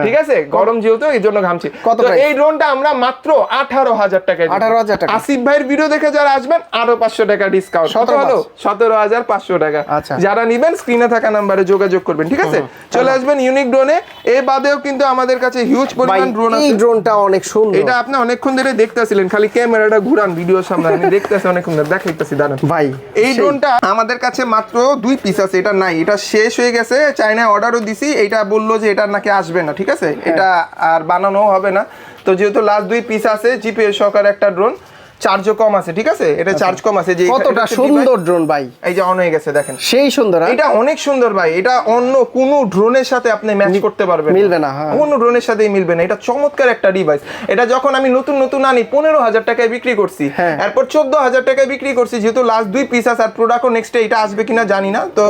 ঠিক আছে, গরম যেহেতু এই জন্য ঘামছি। কত তো price? এই ড্রোনটা আমরা মাত্র 18,000 টাকায় দিই। 18,000 টাকা। আসিফ ভাইয়ের ভিডিও দেখে যারা আসবেন আরো 500 টাকা ডিসকাউন্ট। কত হলো? 17,500 টাকা। আচ্ছা। যারা নিবেন স্ক্রিনে থাকা নাম্বারে যোগাযোগ করবেন, ঠিক আছে? চলে আসবেন ইউনিক ড্রোনে। এ বাদেও কিন্তু আমাদের কাছে হিউজ ভাই পরিমাণ ড্রোন এই আছে। ড্রোনটা অনেক সুন্দর। এটা আপনি অনেকক্ষণ ধরে দেখতেছিলেন, খালি ক্যামেরাটা ঘুরান ভিডিওর সামনে, আমি দেখতেছি অনেকক্ষণ ধরে, দেখাইতেছি দাঁড়ান। ভাই এই ড্রোনটা আমাদের কাছে মাত্র 2 পিস আছে, এটা নাই, এটা শেষ হয়ে গেছে, চায়নায় অর্ডারও দিছি। এটা বললো যে এটা নাকি আসবে না, ঠিক আছে, এটা আর বানানো হবে না। তো যেহেতু লাস্ট 2 পিস আছে, জিপিএস সহকারে একটা ড্রোন, চার্জও কম আছে, ঠিক আছে, এটা চার্জ কম আছে। যে কতটা সুন্দর ড্রোন ভাই, এই যে অন হয়ে গেছে দেখেন, সেই সুন্দর। এটা অনেক সুন্দর ভাই। এটা অন্য কোনো ড্রোনের সাথে আপনি ম্যাচ করতে পারবেন মিলবে না, হ্যাঁ। কোনো ড্রোনের সাথেই মিলবে না। এটা চমৎকার একটা ডিভাইস। এটা যখন আমি নতুন আনি 15,000 টাকায় বিক্রি করছি, হ্যাঁ। এরপর 14,000 টাকায় বিক্রি করছি। যেহেতু লাস্ট 2 পিস আছে আর প্রোডাক্টও নেক্সট এটা আসবে কিনা জানি না, তো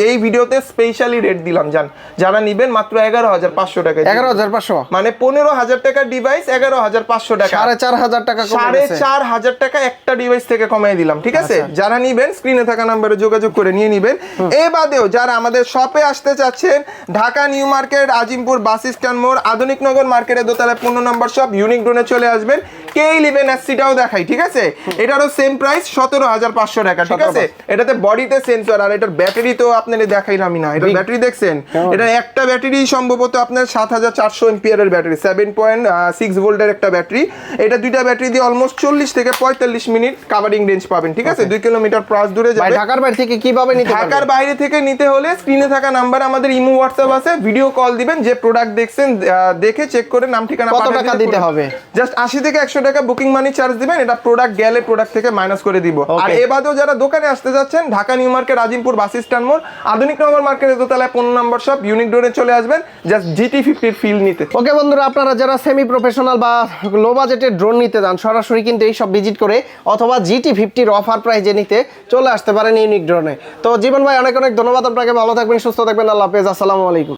এই ভিডিওতে স্পেশালি রেট দিলাম, জান যারা নিবেন মাত্র 11,500 টাকায়। 11,500 মানে 15,000 টাকার ডিভাইস 11,500 টাকা, 4,500 টাকা কমে গেছে। 4,500 টাকা একটা ডিভাইস থেকে কমিয়ে দিলাম, ঠিক আছে? যারা নিবেন স্ক্রিনে থাকা নম্বরে যোগাযোগ করে নিয়ে নিবেন। এই বাদেও যারা আমাদের শপে আসতে চাচ্ছেন, Dhaka new market, Azimpur bus stand মোড়, আধুনিক নগর মার্কেটের দোতলায় 15 নম্বর শপ ইউনিক ড্রোনে চলে আসবেন। K11 SC-টাও দেখাই, ঠিক আছে, এটারও সেম প্রাইস 17,500 টাকা, ঠিক আছে? এটাতে বডিতে সেন্সর, আর এটার ব্যাটারি তো আপনাদের দেখাইলামই না। এটা ব্যাটারি দেখছেন, এটা একটা ব্যাটারি সম্ভবত আপনার 7,400 এম্পিয়ারের ব্যাটারি, 7.6 ভোল্টের একটা ব্যাটারি। এটা দুইটা ব্যাটারি দিয়ে অলমোস্ট 40 থেকে 45 মিনিট কাভারিং রেঞ্জ পাবেন, ঠিক আছে? 2 কিলোমিটার প্লাস দূরে ভাই যাবে। ঢাকার বাইরে থেকে কিভাবে নিতে পারবেন? ঢাকার বাইরে থেকে নিতে হলে স্ক্রিনে থাকা নাম্বার আমাদের ইমো হোয়াটসঅ্যাপ আছে, ভিডিও কল দিবেন, যে প্রোডাক্ট দেখছেন দেখে চেক করে নাম ঠিকানা কত টাকা দিতে হবে? জাস্ট 80 থেকে 100 টাকা বুকিং মানি চার্জ দিবেন, এটা প্রোডাক্ট গেলে প্রোডাক্ট থেকে মাইনাস করে দিব। আর এবারেও যারা দোকানে আসতে যাচ্ছেন, Dhaka new market, Azimpur bus stand মোড়, আধুনিক নগর মার্কেটের দোতলায় 15 নম্বর শপ ইউনিক ড্রোনে চলে আসবেন জাস্ট GT50 এর ফিল নিতে। ওকে বন্ধুরা, আপনারা যারা সেমি প্রফেশনাল বা লো বাজেটের ড্রোন নিতে যান, সরাসরি কিন্তু এই সব ভিজিট করে অথবা GT50 অফার প্রাইজে নিতে চলে আসতে পারেন ইউনিক ড্রোনে। তো জীবন ভাই অনেক অনেক ধন্যবাদ আপনাকে, ভালো থাকবেন, সুস্থ থাকবেন, আল্লাহ হাফেজ, আসসালামু আলাইকুম।